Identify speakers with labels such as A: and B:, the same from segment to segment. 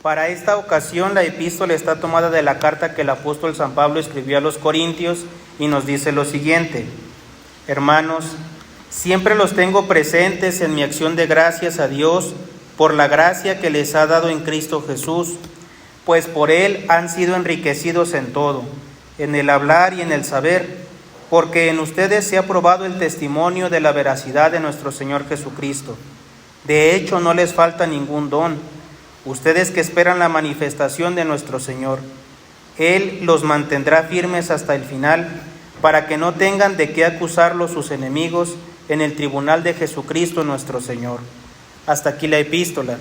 A: Para esta ocasión la epístola está tomada de la carta que el apóstol San Pablo escribió a los Corintios y nos dice lo siguiente: Hermanos, siempre los tengo presentes en mi acción de gracias a Dios por la gracia que les ha dado en Cristo Jesús, pues por Él han sido enriquecidos en todo, en el hablar y en el saber, porque en ustedes se ha probado el testimonio de la veracidad de nuestro Señor Jesucristo. De hecho, no les falta ningún don, ustedes que esperan la manifestación de nuestro Señor. Él los mantendrá firmes hasta el final, para que no tengan de qué acusarlos sus enemigos en el tribunal de Jesucristo nuestro Señor. Hasta aquí la epístola.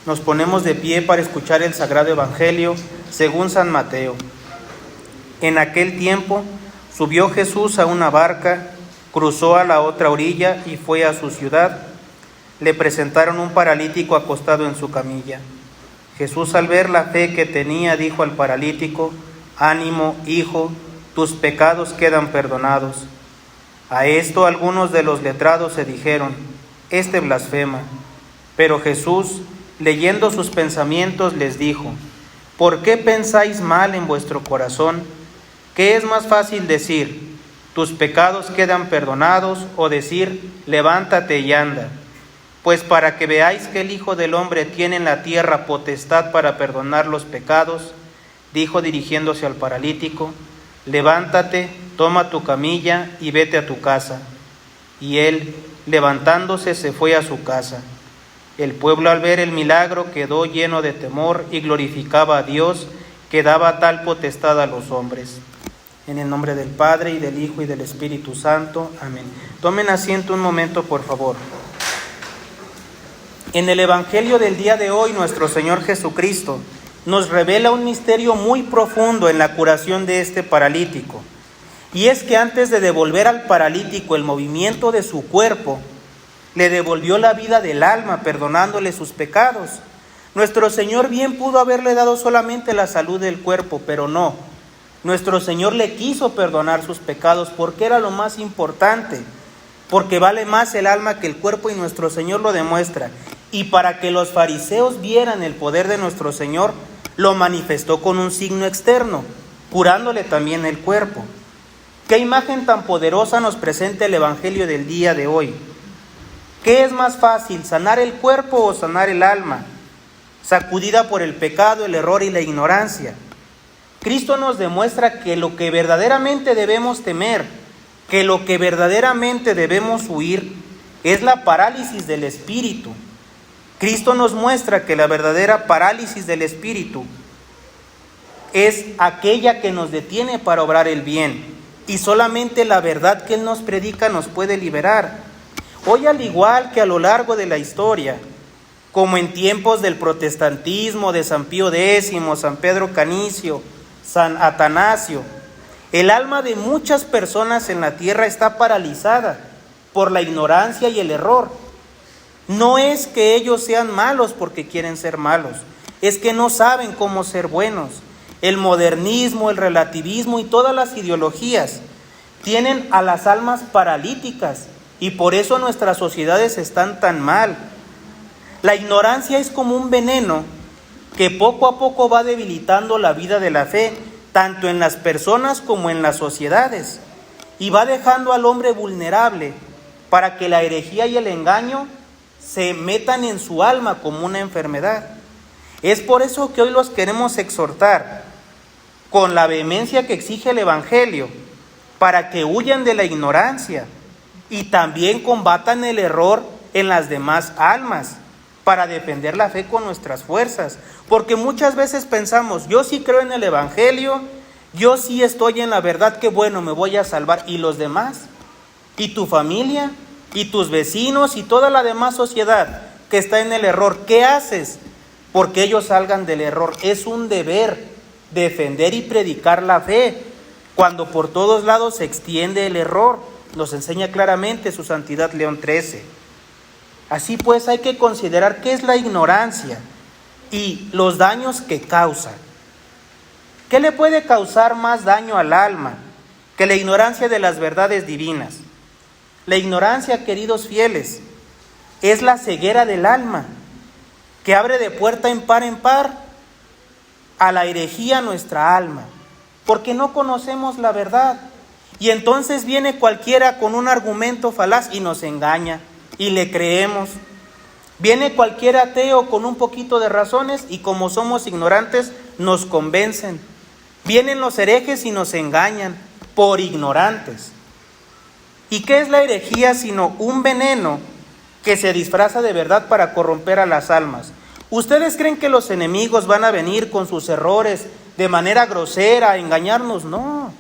A: Nos ponemos de pie para escuchar el Sagrado Evangelio según San Mateo. En aquel tiempo subió Jesús a una barca, cruzó a la otra orilla y fue a su ciudad. Le presentaron un paralítico acostado en su camilla. Jesús, al ver la fe que tenía, dijo al paralítico: Ánimo, hijo, tus pecados quedan perdonados. A esto algunos de los letrados se dijeron: Este blasfema. Pero Jesús, leyendo sus pensamientos, les dijo: ¿Por qué pensáis mal en vuestro corazón? ¿Qué es más fácil decir: tus pecados quedan perdonados, o decir: levántate y anda? Pues para que veáis que el Hijo del Hombre tiene en la tierra potestad para perdonar los pecados, dijo dirigiéndose al paralítico: levántate, toma tu camilla y vete a tu casa. Y él, levantándose, se fue a su casa. El pueblo, al ver el milagro, quedó lleno de temor y glorificaba a Dios, que daba tal potestad a los hombres. En el nombre del Padre, y del Hijo, y del Espíritu Santo. Amén. Tomen asiento un momento, por favor. En el Evangelio del día de hoy, nuestro Señor Jesucristo nos revela un misterio muy profundo en la curación de este paralítico. Y es que antes de devolver al paralítico el movimiento de su cuerpo, le devolvió la vida del alma, perdonándole sus pecados. Nuestro Señor bien pudo haberle dado solamente la salud del cuerpo, pero no. Nuestro Señor le quiso perdonar sus pecados porque era lo más importante, porque vale más el alma que el cuerpo, y nuestro Señor lo demuestra. Y para que los fariseos vieran el poder de nuestro Señor, lo manifestó con un signo externo, curándole también el cuerpo. ¿Qué imagen tan poderosa nos presenta el Evangelio del día de hoy? ¿Qué es más fácil, sanar el cuerpo o sanar el alma, sacudida por el pecado, el error y la ignorancia? Cristo nos demuestra que lo que verdaderamente debemos temer, que lo que verdaderamente debemos huir, es la parálisis del espíritu. Cristo nos muestra que la verdadera parálisis del espíritu es aquella que nos detiene para obrar el bien, y solamente la verdad que Él nos predica nos puede liberar. Hoy, al igual que a lo largo de la historia, como en tiempos del protestantismo, de San Pío X, San Pedro Canicio, San Atanasio, el alma de muchas personas en la tierra está paralizada por la ignorancia y el error. No es que ellos sean malos porque quieren ser malos, es que no saben cómo ser buenos. El modernismo, el relativismo y todas las ideologías tienen a las almas paralíticas, y por eso nuestras sociedades están tan mal. La ignorancia es como un veneno que poco a poco va debilitando la vida de la fe, tanto en las personas como en las sociedades, y va dejando al hombre vulnerable para que la herejía y el engaño se metan en su alma como una enfermedad. Es por eso que hoy los queremos exhortar con la vehemencia que exige el Evangelio, para que huyan de la ignorancia y también combatan el error en las demás almas, para defender la fe con nuestras fuerzas. Porque muchas veces pensamos: yo sí creo en el Evangelio, yo sí estoy en la verdad, que bueno, me voy a salvar. ¿Y los demás? ¿Y tu familia? ¿Y tus vecinos? ¿Y toda la demás sociedad que está en el error? ¿Qué haces porque ellos salgan del error? Es un deber defender y predicar la fe cuando por todos lados se extiende el error. Nos enseña claramente su Santidad León XIII. Así pues, hay que considerar qué es la ignorancia y los daños que causa. ¿Qué le puede causar más daño al alma que la ignorancia de las verdades divinas? La ignorancia, queridos fieles, es la ceguera del alma. que abre de puerta en par a la herejía nuestra alma, porque no conocemos la verdad. Y entonces viene cualquiera con un argumento falaz y nos engaña y le creemos. Viene cualquier ateo con un poquito de razones y como somos ignorantes nos convencen. Vienen los herejes y nos engañan por ignorantes. ¿Y qué es la herejía sino un veneno que se disfraza de verdad para corromper a las almas? ¿Ustedes creen que los enemigos van a venir con sus errores de manera grosera a engañarnos? No.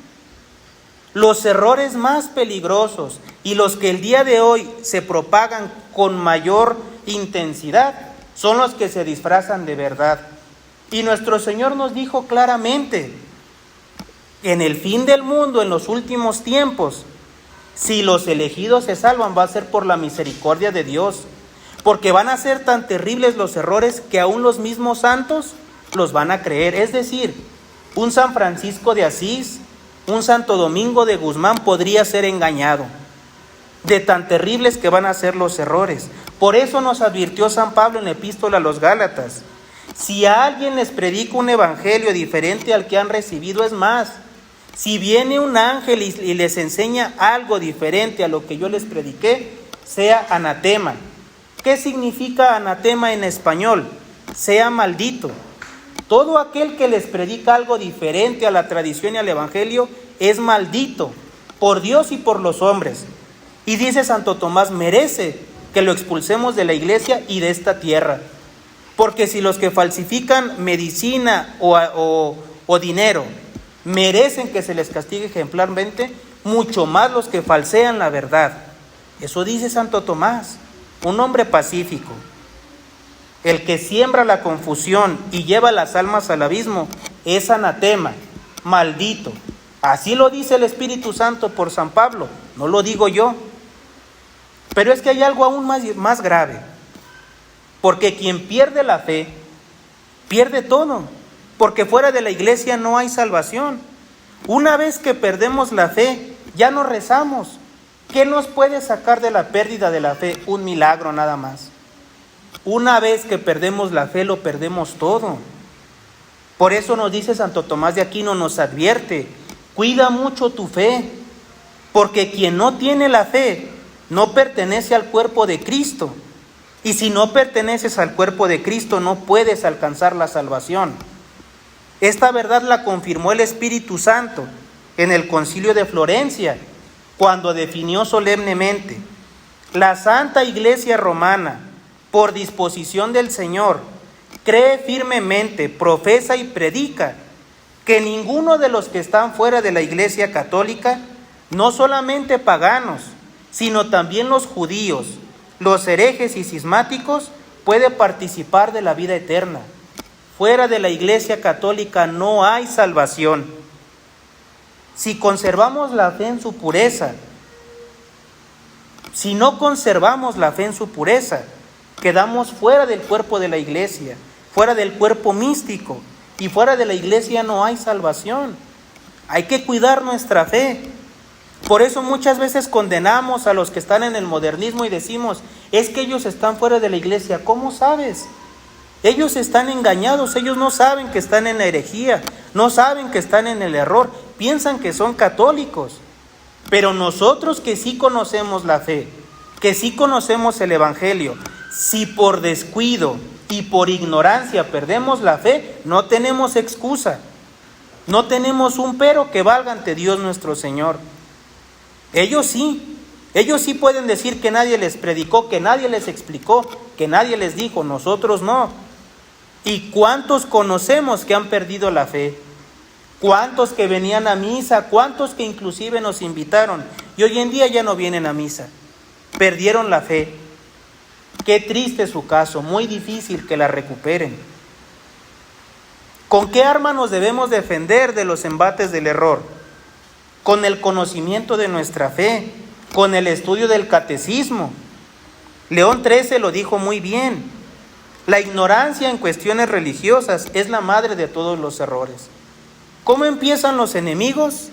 A: Los errores más peligrosos y los que el día de hoy se propagan con mayor intensidad son los que se disfrazan de verdad. Y nuestro Señor nos dijo claramente, en el fin del mundo, en los últimos tiempos, si los elegidos se salvan, va a ser por la misericordia de Dios, porque van a ser tan terribles los errores que aún los mismos santos los van a creer. Es decir, un San Francisco de Asís, un Santo Domingo de Guzmán podría ser engañado, de tan terribles que van a ser los errores. Por eso nos advirtió San Pablo en la epístola a los Gálatas: si a alguien les predica un evangelio diferente al que han recibido, es más, si viene un ángel y les enseña algo diferente a lo que yo les prediqué, sea anatema. ¿Qué significa anatema en español? Sea maldito. Todo aquel que les predica algo diferente a la tradición y al evangelio es maldito por Dios y por los hombres. Y dice Santo Tomás, merece que lo expulsemos de la iglesia y de esta tierra. Porque si los que falsifican medicina o dinero merecen que se les castigue ejemplarmente, mucho más los que falsean la verdad. Eso dice Santo Tomás, un hombre pacífico. El que siembra la confusión y lleva las almas al abismo es anatema, maldito. Así lo dice el Espíritu Santo por San Pablo, no lo digo yo. Pero es que hay algo aún más grave, porque quien pierde la fe, pierde todo, porque fuera de la iglesia no hay salvación. Una vez que perdemos la fe, ya no rezamos. ¿Qué nos puede sacar de la pérdida de la fe? Un milagro nada más. Una vez que perdemos la fe, lo perdemos todo. Por eso nos dice Santo Tomás de Aquino, nos advierte, cuida mucho tu fe, porque quien no tiene la fe no pertenece al cuerpo de Cristo. Y si no perteneces al cuerpo de Cristo, no puedes alcanzar la salvación. Esta verdad la confirmó el Espíritu Santo en el Concilio de Florencia, cuando definió solemnemente: la Santa Iglesia Romana, por disposición del Señor, cree firmemente, profesa y predica que ninguno de los que están fuera de la Iglesia Católica, no solamente paganos, sino también los judíos, los herejes y cismáticos, puede participar de la vida eterna. Fuera de la Iglesia Católica no hay salvación. Si conservamos la fe en su pureza, si no conservamos la fe en su pureza, quedamos fuera del cuerpo de la iglesia, fuera del cuerpo místico, y fuera de la iglesia no hay salvación. Hay que cuidar nuestra fe. Por eso muchas veces condenamos a los que están en el modernismo y decimos, es que ellos están fuera de la iglesia. ¿Cómo sabes? Ellos están engañados, ellos no saben que están en la herejía, no saben que están en el error, piensan que son católicos. Pero nosotros que sí conocemos la fe, que sí conocemos el evangelio, si por descuido y por ignorancia perdemos la fe, no tenemos excusa, no tenemos un pero que valga ante Dios nuestro Señor. Ellos sí pueden decir que nadie les predicó, que nadie les explicó, que nadie les dijo, nosotros no. ¿Y cuántos conocemos que han perdido la fe? ¿Cuántos que venían a misa? ¿Cuántos que inclusive nos invitaron y hoy en día ya no vienen a misa? Perdieron la fe. Qué triste su caso, muy difícil que la recuperen. ¿Con qué arma nos debemos defender de los embates del error? Con el conocimiento de nuestra fe, con el estudio del catecismo. León XIII lo dijo muy bien. La ignorancia en cuestiones religiosas es la madre de todos los errores. ¿Cómo empiezan los enemigos?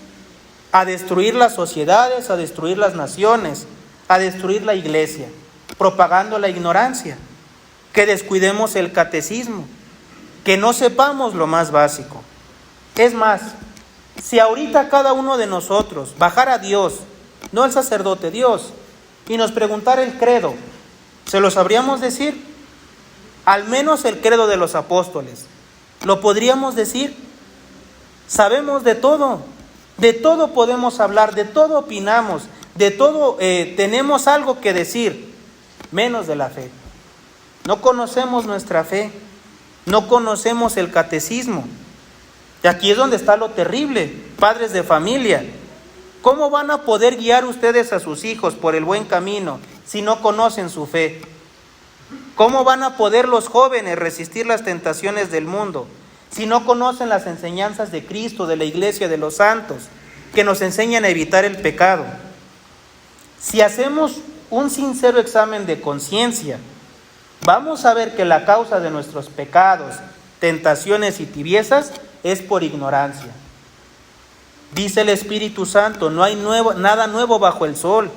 A: A destruir las sociedades, a destruir las naciones, a destruir la iglesia, propagando la ignorancia. que descuidemos el catecismo, que no sepamos lo más básico. Es más, si ahorita cada uno de nosotros bajara a Dios, no el sacerdote, Dios, y nos preguntara el credo, ¿se lo sabríamos decir? Al menos el credo de los apóstoles. ¿Lo podríamos decir? Sabemos de todo podemos hablar, de todo opinamos, de todo tenemos algo que decir, menos de la fe. No conocemos nuestra fe, no conocemos el catecismo. Y aquí es donde está lo terrible, padres de familia. ¿Cómo van a poder guiar ustedes a sus hijos por el buen camino si no conocen su fe? ¿Cómo van a poder los jóvenes resistir las tentaciones del mundo si no conocen las enseñanzas de Cristo, de la Iglesia, de los santos, que nos enseñan a evitar el pecado? Si hacemos un sincero examen de conciencia, vamos a ver que la causa de nuestros pecados, tentaciones y tibiezas es por ignorancia. Dice el Espíritu Santo, no hay nada nuevo bajo el sol.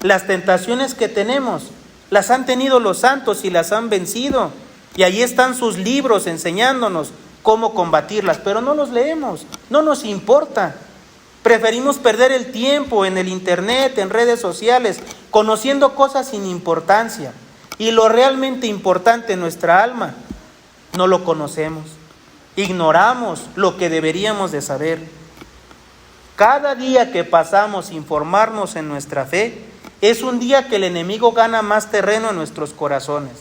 A: Las tentaciones que tenemos las han tenido los santos y las han vencido. Y ahí están sus libros enseñándonos cómo combatirlas, pero no los leemos, no nos importa. Preferimos perder el tiempo en el internet, en redes sociales, conociendo cosas sin importancia. Y lo realmente importante en nuestra alma, no lo conocemos. Ignoramos lo que deberíamos de saber. Cada día que pasamos sin formarnos en nuestra fe, es un día que el enemigo gana más terreno en nuestros corazones.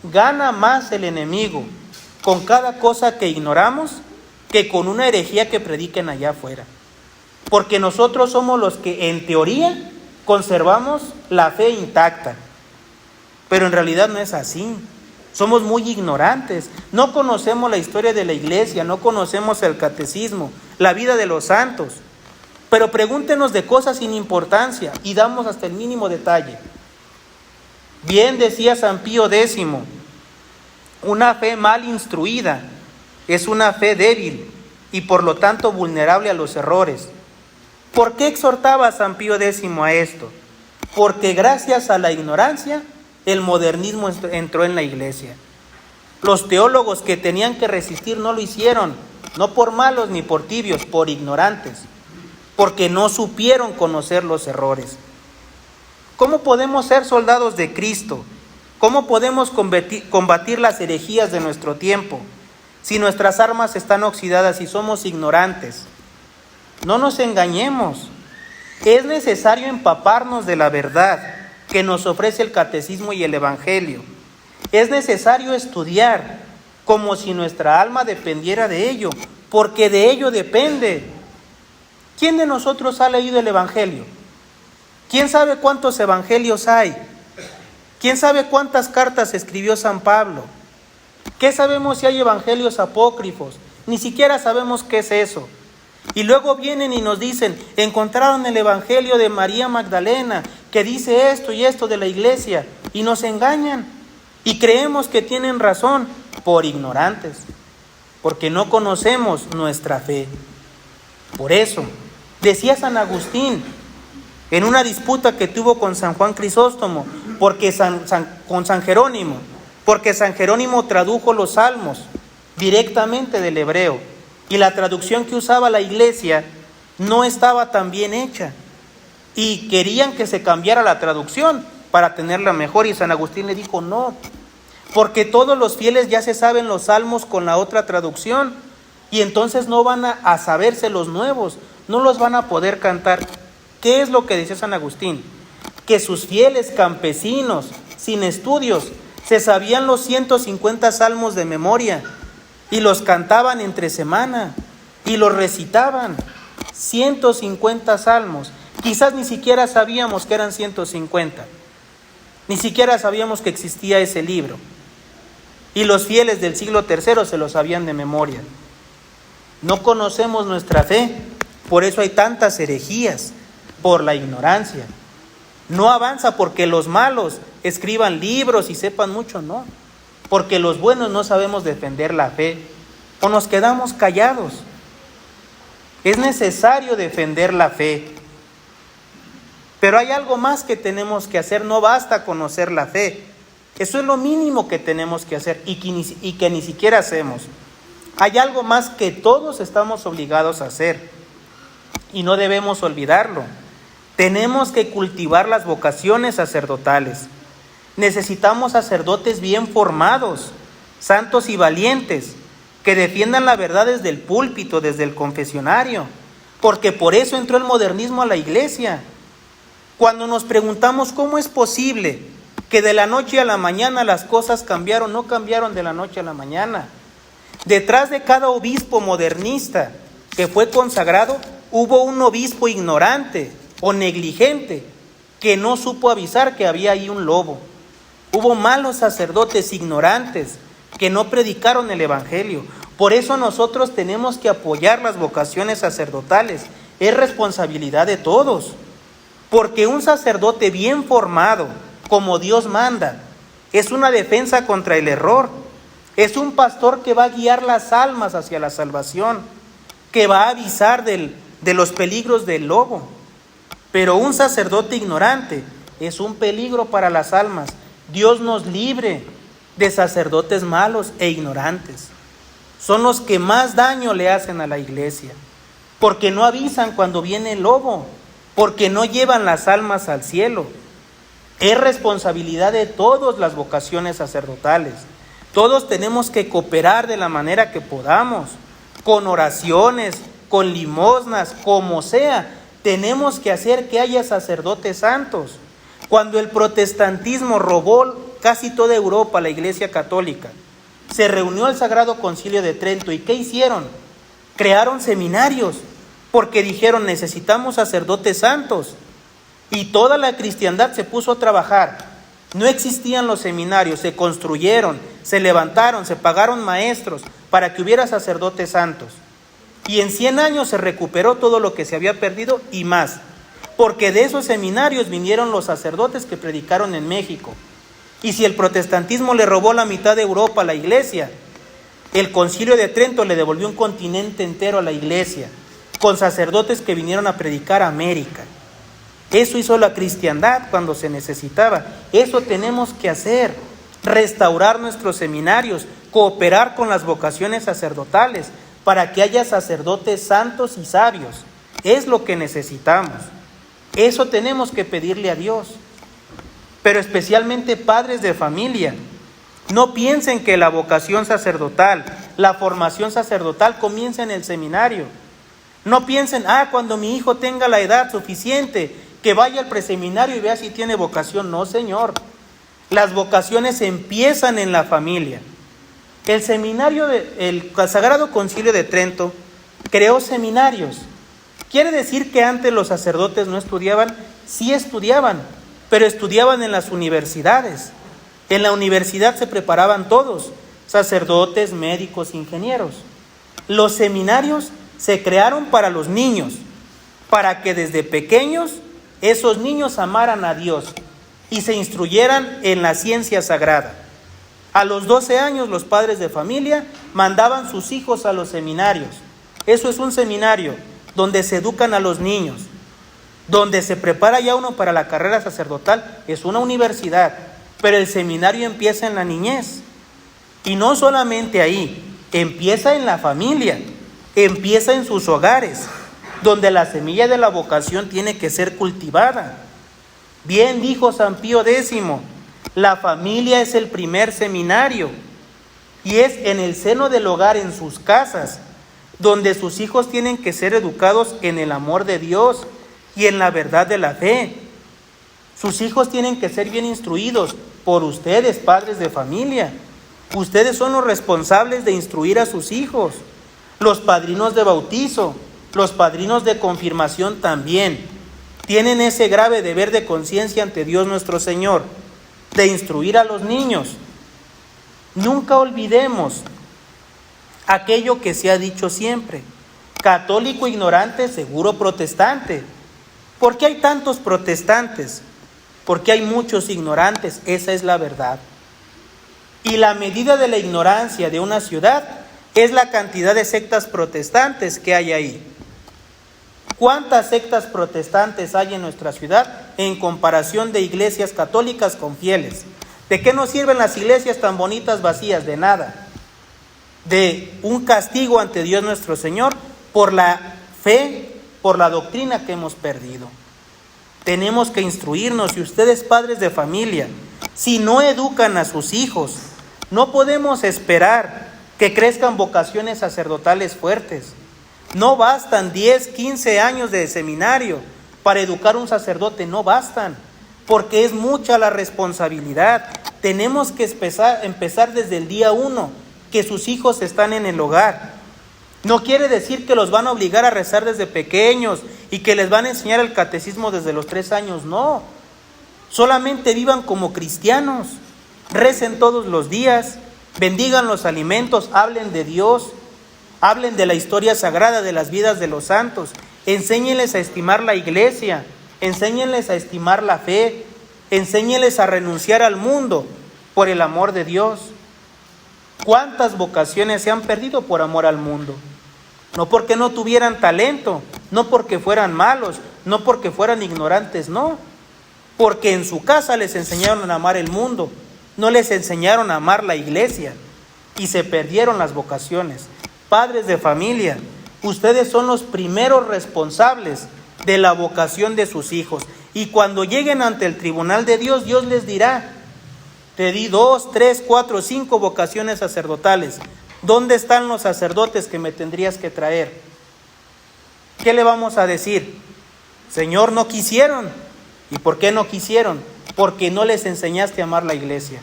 A: Gana más el enemigo con cada cosa que ignoramos que con una herejía que prediquen allá afuera. Porque nosotros somos los que en teoría conservamos la fe intacta. Pero en realidad no es así. Somos muy ignorantes. No conocemos la historia de la iglesia, no conocemos el catecismo, la vida de los santos. Pero pregúntenos de cosas sin importancia y damos hasta el mínimo detalle. Bien decía San Pío X, una fe mal instruida es una fe débil y por lo tanto vulnerable a los errores. ¿Por qué exhortaba San Pío X a esto? Porque gracias a la ignorancia el modernismo entró en la iglesia. Los teólogos que tenían que resistir no lo hicieron, no por malos ni por tibios, por ignorantes, porque no supieron conocer los errores. ¿Cómo podemos ser soldados de Cristo? ¿Cómo podemos combatir las herejías de nuestro tiempo si nuestras armas están oxidadas y somos ignorantes? No nos engañemos. Es necesario empaparnos de la verdad que nos ofrece el catecismo y el evangelio. Es necesario estudiar como si nuestra alma dependiera de ello, porque de ello depende. ¿Quién de nosotros ha leído el evangelio? ¿Quién sabe cuántos evangelios hay? ¿Quién sabe cuántas cartas escribió San Pablo? ¿Qué sabemos si hay evangelios apócrifos? Ni siquiera sabemos qué es eso. Y luego vienen y nos dicen, encontraron el evangelio de María Magdalena, que dice esto y esto de la iglesia, y nos engañan. Y creemos que tienen razón por ignorantes, porque no conocemos nuestra fe. Por eso, decía San Agustín, en una disputa que tuvo con San Juan Crisóstomo, con San Jerónimo, porque San Jerónimo tradujo los salmos directamente del hebreo, y la traducción que usaba la iglesia no estaba tan bien hecha, y querían que se cambiara la traducción para tenerla mejor, y San Agustín le dijo no, porque todos los fieles ya se saben los salmos con la otra traducción, y entonces no van a saberse los nuevos, no los van a poder cantar. ¿Qué es lo que decía San Agustín? Que sus fieles campesinos, sin estudios, se sabían los 150 salmos de memoria y los cantaban entre semana y los recitaban. 150 salmos. Quizás ni siquiera sabíamos que eran 150. Ni siquiera sabíamos que existía ese libro. Y los fieles del siglo III se lo sabían de memoria. No conocemos nuestra fe, por eso hay tantas herejías, por la ignorancia. No avanza porque los malos escriban libros y sepan mucho, no. Porque los buenos no sabemos defender la fe o nos quedamos callados. Es necesario defender la fe. Pero hay algo más que tenemos que hacer, no basta conocer la fe. Eso es lo mínimo que tenemos que hacer y que ni siquiera hacemos. Hay algo más que todos estamos obligados a hacer y no debemos olvidarlo. Tenemos que cultivar las vocaciones sacerdotales. Necesitamos sacerdotes bien formados, santos y valientes, que defiendan la verdad desde el púlpito, desde el confesionario, porque por eso entró el modernismo a la iglesia. Cuando nos preguntamos cómo es posible que de la noche a la mañana las cosas cambiaron, no cambiaron de la noche a la mañana. Detrás de cada obispo modernista que fue consagrado, hubo un obispo ignorante o negligente que no supo avisar que había ahí un lobo. Hubo malos sacerdotes ignorantes que no predicaron el evangelio. Por eso nosotros tenemos que apoyar las vocaciones sacerdotales. Es responsabilidad de todos. Porque un sacerdote bien formado, como Dios manda, es una defensa contra el error. Es un pastor que va a guiar las almas hacia la salvación, que va a avisar de los peligros del lobo. Pero un sacerdote ignorante es un peligro para las almas. Dios nos libre de sacerdotes malos e ignorantes. Son los que más daño le hacen a la iglesia, porque no avisan cuando viene el lobo, porque no llevan las almas al cielo. Es responsabilidad de todas las vocaciones sacerdotales. Todos tenemos que cooperar de la manera que podamos, con oraciones, con limosnas, como sea. Tenemos que hacer que haya sacerdotes santos. Cuando el protestantismo robó casi toda Europa, la Iglesia Católica, se reunió el Sagrado Concilio de Trento. ¿Y qué hicieron? Crearon seminarios, porque dijeron: necesitamos sacerdotes santos. Y toda la cristiandad se puso a trabajar. No existían los seminarios, se construyeron, se levantaron, se pagaron maestros para que hubiera sacerdotes santos. Y en 100 años se recuperó todo lo que se había perdido y más. Porque de esos seminarios vinieron los sacerdotes que predicaron en México. Y si el protestantismo le robó la mitad de Europa a la iglesia, el Concilio de Trento le devolvió un continente entero a la iglesia, con sacerdotes que vinieron a predicar a América. Eso hizo la cristiandad cuando se necesitaba. Eso tenemos que hacer: restaurar nuestros seminarios, cooperar con las vocaciones sacerdotales, para que haya sacerdotes santos y sabios. Es lo que necesitamos. Eso tenemos que pedirle a Dios. Pero especialmente padres de familia, no piensen que la vocación sacerdotal, la formación sacerdotal comienza en el seminario. No piensen: cuando mi hijo tenga la edad suficiente, que vaya al preseminario y vea si tiene vocación. No, señor. Las vocaciones empiezan en la familia. El Sagrado Concilio de Trento creó seminarios. ¿Quiere decir que antes los sacerdotes no estudiaban? Sí estudiaban, pero estudiaban en las universidades. En la universidad se preparaban todos: sacerdotes, médicos, ingenieros. Los seminarios se crearon para los niños, para que desde pequeños esos niños amaran a Dios y se instruyeran en la ciencia sagrada. A los 12 años los padres de familia mandaban sus hijos a los seminarios. Eso es un seminario donde se educan a los niños, donde se prepara ya uno para la carrera sacerdotal. Es una universidad, pero el seminario empieza en la niñez. Y no solamente ahí, empieza en la familia, empieza en sus hogares, donde la semilla de la vocación tiene que ser cultivada. Bien dijo San Pío X, la familia es el primer seminario, y es en el seno del hogar, en sus casas, donde sus hijos tienen que ser educados en el amor de Dios y en la verdad de la fe. Sus hijos tienen que ser bien instruidos por ustedes, padres de familia. Ustedes son los responsables de instruir a sus hijos. Los padrinos de bautizo, los padrinos de confirmación también tienen ese grave deber de conciencia ante Dios nuestro Señor, de instruir a los niños. Nunca olvidemos aquello que se ha dicho siempre: católico ignorante, seguro protestante. ¿Por qué hay tantos protestantes? Porque hay muchos ignorantes, esa es la verdad. Y la medida de la ignorancia de una ciudad es la cantidad de sectas protestantes que hay ahí. ¿Cuántas sectas protestantes hay en nuestra ciudad en comparación de iglesias católicas con fieles? ¿De qué nos sirven las iglesias tan bonitas vacías? De nada. De un castigo ante Dios nuestro Señor por la fe, por la doctrina que hemos perdido. Tenemos que instruirnos, y ustedes, padres de familia, si no educan a sus hijos, no podemos esperar que crezcan vocaciones sacerdotales fuertes. No bastan 10, 15 años de seminario para educar un sacerdote, no bastan, porque es mucha la responsabilidad. Tenemos que empezar desde el día 1, que sus hijos están en el hogar. No quiere decir que los van a obligar a rezar desde pequeños y que les van a enseñar el catecismo desde los 3 años, no. Solamente vivan como cristianos, recen todos los días, bendigan los alimentos, hablen de Dios, hablen de la historia sagrada de las vidas de los santos, enséñenles a estimar la iglesia, enséñenles a estimar la fe, enséñenles a renunciar al mundo por el amor de Dios. ¿Cuántas vocaciones se han perdido por amor al mundo? No porque no tuvieran talento, no porque fueran malos, no porque fueran ignorantes, no. Porque en su casa les enseñaron a amar el mundo, no les enseñaron a amar la iglesia y se perdieron las vocaciones. Padres de familia, ustedes son los primeros responsables de la vocación de sus hijos. Y cuando lleguen ante el tribunal de Dios, Dios les dirá: te di 2, 3, 4, 5 vocaciones sacerdotales. ¿Dónde están los sacerdotes que me tendrías que traer? ¿Qué le vamos a decir? Señor, no quisieron. ¿Y por qué no quisieron? Porque no les enseñaste a amar la iglesia.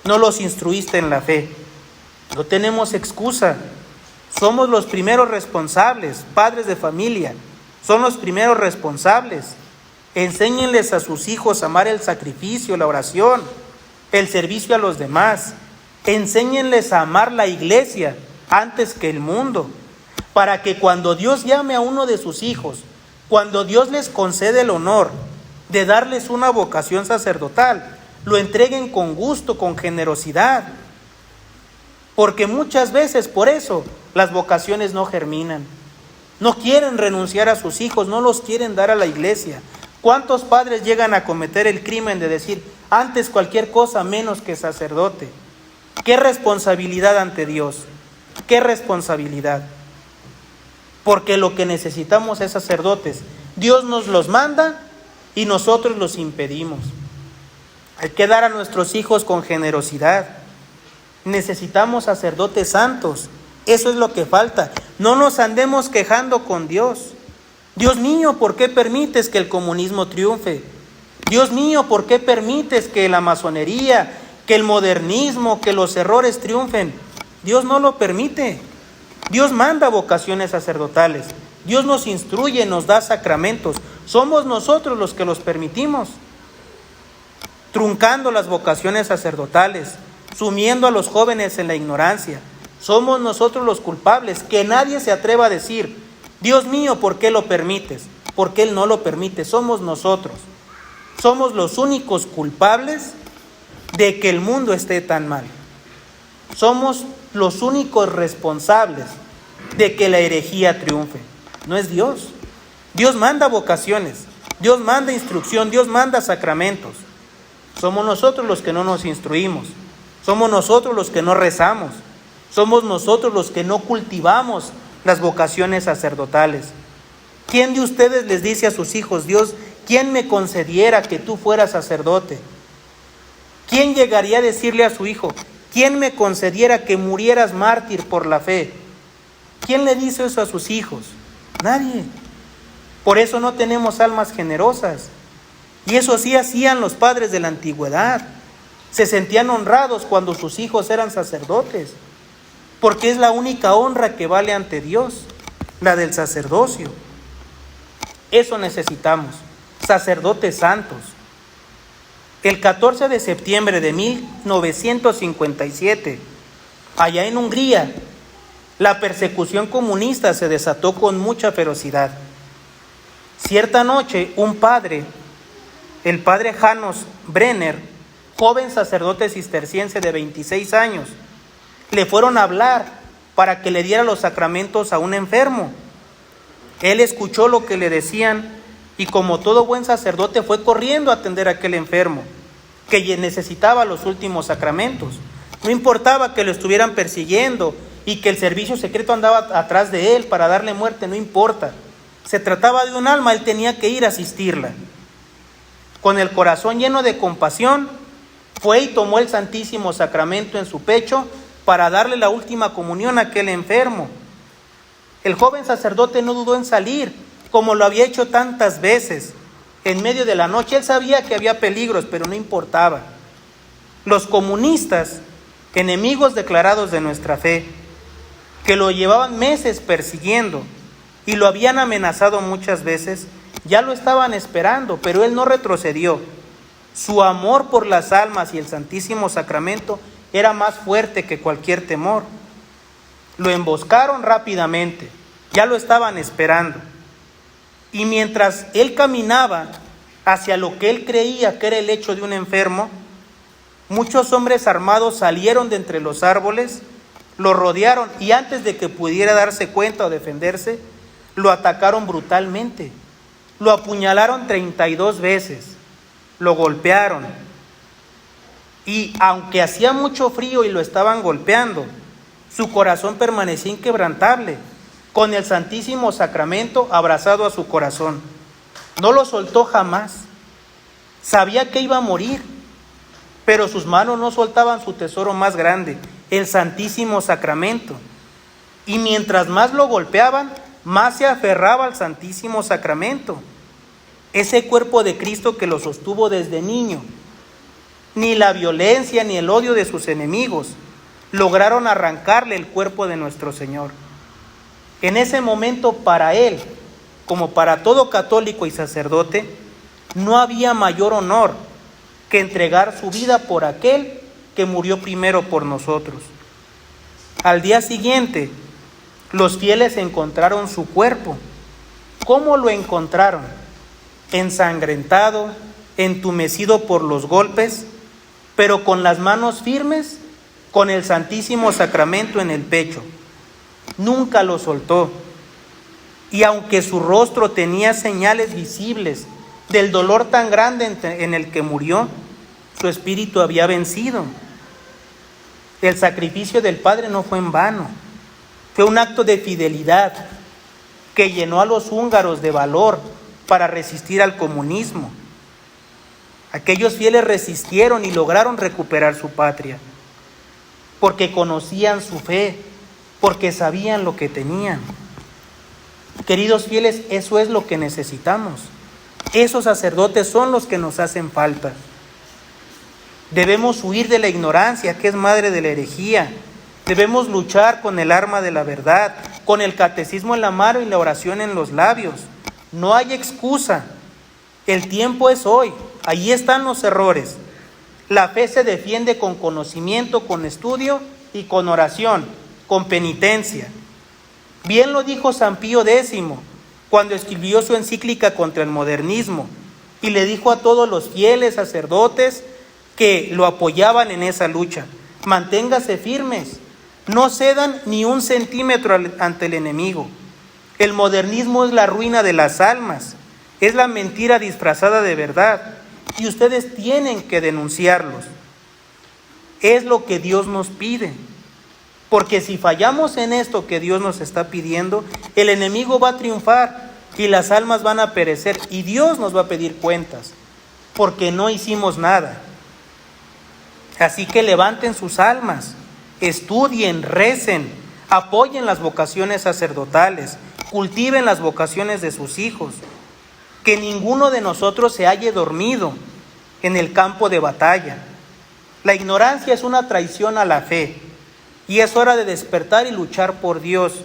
A: No los instruiste en la fe. No tenemos excusa. Somos los primeros responsables, padres de familia. Son los primeros responsables. Enséñenles a sus hijos a amar el sacrificio, la oración, el servicio a los demás. Enséñenles a amar la iglesia antes que el mundo, para que cuando Dios llame a uno de sus hijos, cuando Dios les concede el honor de darles una vocación sacerdotal, lo entreguen con gusto, con generosidad. Porque muchas veces por eso las vocaciones no germinan. No quieren renunciar a sus hijos, no los quieren dar a la iglesia. ¿Cuántos padres llegan a cometer el crimen de decir, antes cualquier cosa menos que sacerdote? ¡Qué responsabilidad ante Dios! ¡Qué responsabilidad! Porque lo que necesitamos es sacerdotes. Dios nos los manda y nosotros los impedimos. Hay que dar a nuestros hijos con generosidad. Necesitamos sacerdotes santos. Eso es lo que falta. No nos andemos quejando con Dios. Dios mío, ¿por qué permites que el comunismo triunfe? Dios mío, ¿por qué permites que la masonería, que el modernismo, que los errores triunfen? Dios no lo permite. Dios manda vocaciones sacerdotales. Dios nos instruye, nos da sacramentos. Somos nosotros los que los permitimos, truncando las vocaciones sacerdotales, sumiendo a los jóvenes en la ignorancia. Somos nosotros los culpables. Que nadie se atreva a decir, Dios mío, ¿por qué lo permites? Porque Él no lo permite. Somos nosotros. Somos los únicos culpables de que el mundo esté tan mal. Somos los únicos responsables de que la herejía triunfe. No es Dios. Dios manda vocaciones, Dios manda instrucción, Dios manda sacramentos. Somos nosotros los que no nos instruimos. Somos nosotros los que no rezamos. Somos nosotros los que no cultivamos las vocaciones sacerdotales. ¿Quién de ustedes les dice a sus hijos, Dios, quién me concediera que tú fueras sacerdote? ¿Quién llegaría a decirle a su hijo, quién me concediera que murieras mártir por la fe? ¿Quién le dice eso a sus hijos? Nadie. Por eso no tenemos almas generosas. Y eso sí hacían los padres de la antigüedad. Se sentían honrados cuando sus hijos eran sacerdotes, porque es la única honra que vale ante Dios, la del sacerdocio. Eso necesitamos, sacerdotes santos. El 14 de septiembre de 1957, allá en Hungría, la persecución comunista se desató con mucha ferocidad. Cierta noche, un padre, el padre Janos Brenner, joven sacerdote cisterciense de 26 años, le fueron a hablar para que le diera los sacramentos a un enfermo. Él escuchó lo que le decían y como todo buen sacerdote fue corriendo a atender a aquel enfermo. que necesitaba los últimos sacramentos. No importaba que lo estuvieran persiguiendo y que el servicio secreto andaba atrás de él para darle muerte, no importa. Se trataba de un alma, él tenía que ir a asistirla. Con el corazón lleno de compasión, fue y tomó el Santísimo Sacramento en su pecho para darle la última comunión a aquel enfermo. El joven sacerdote no dudó en salir, como lo había hecho tantas veces. En medio de la noche, él sabía que había peligros, pero no importaba. Los comunistas, enemigos declarados de nuestra fe, que lo llevaban meses persiguiendo y lo habían amenazado muchas veces, ya lo estaban esperando, pero él no retrocedió. Su amor por las almas y el Santísimo Sacramento era más fuerte que cualquier temor. Lo emboscaron rápidamente, ya lo estaban esperando. Y mientras él caminaba hacia lo que él creía que era el lecho de un enfermo, muchos hombres armados salieron de entre los árboles, lo rodearon y antes de que pudiera darse cuenta o defenderse, lo atacaron brutalmente. Lo apuñalaron 32 veces, lo golpearon. Y aunque hacía mucho frío y lo estaban golpeando, su corazón permanecía inquebrantable, con el Santísimo Sacramento abrazado a su corazón. No lo soltó jamás. Sabía que iba a morir, pero sus manos no soltaban su tesoro más grande, el Santísimo Sacramento. Y mientras más lo golpeaban, más se aferraba al Santísimo Sacramento, ese cuerpo de Cristo que lo sostuvo desde niño. Ni la violencia ni el odio de sus enemigos lograron arrancarle el cuerpo de nuestro Señor. En ese momento, para él, como para todo católico y sacerdote, no había mayor honor que entregar su vida por aquel que murió primero por nosotros. Al día siguiente, los fieles encontraron su cuerpo. ¿Cómo lo encontraron? Ensangrentado, entumecido por los golpes, pero con las manos firmes, con el Santísimo Sacramento en el pecho. Nunca lo soltó. Y aunque su rostro tenía señales visibles del dolor tan grande en el que murió, su espíritu había vencido. El sacrificio del Padre no fue en vano. Fue un acto de fidelidad que llenó a los húngaros de valor para resistir al comunismo. Aquellos fieles resistieron y lograron recuperar su patria, porque conocían su fe, porque sabían lo que tenían. Queridos fieles, eso es lo que necesitamos. Esos sacerdotes son los que nos hacen falta. Debemos huir de la ignorancia, que es madre de la herejía. Debemos luchar con el arma de la verdad, con el catecismo en la mano y la oración en los labios. No hay excusa. El tiempo es hoy. Ahí están los errores. La fe se defiende con conocimiento, con estudio y con oración, con penitencia. Bien lo dijo San Pío X cuando escribió su encíclica contra el modernismo y le dijo a todos los fieles sacerdotes que lo apoyaban en esa lucha: manténgase firmes, no cedan ni un centímetro ante el enemigo. El modernismo es la ruina de las almas, es la mentira disfrazada de verdad, y ustedes tienen que denunciarlos. Es lo que Dios nos pide, porque si fallamos en esto que Dios nos está pidiendo, el enemigo va a triunfar y las almas van a perecer y Dios nos va a pedir cuentas, porque no hicimos nada. Así que levanten sus almas, estudien, recen, apoyen las vocaciones sacerdotales, cultiven las vocaciones de sus hijos. Que ninguno de nosotros se halle dormido en el campo de batalla. La ignorancia es una traición a la fe y es hora de despertar y luchar por Dios.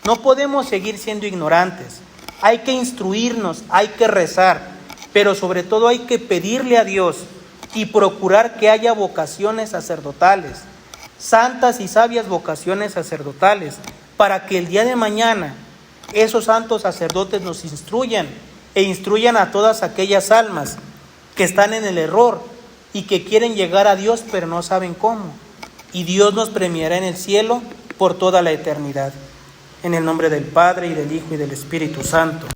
A: No podemos seguir siendo ignorantes. Hay que instruirnos, hay que rezar, pero sobre todo hay que pedirle a Dios y procurar que haya vocaciones sacerdotales, santas y sabias vocaciones sacerdotales, para que el día de mañana esos santos sacerdotes nos instruyan e instruyan a todas aquellas almas que están en el error y que quieren llegar a Dios pero no saben cómo. Y Dios nos premiará en el cielo por toda la eternidad. En el nombre del Padre, y del Hijo, y del Espíritu Santo.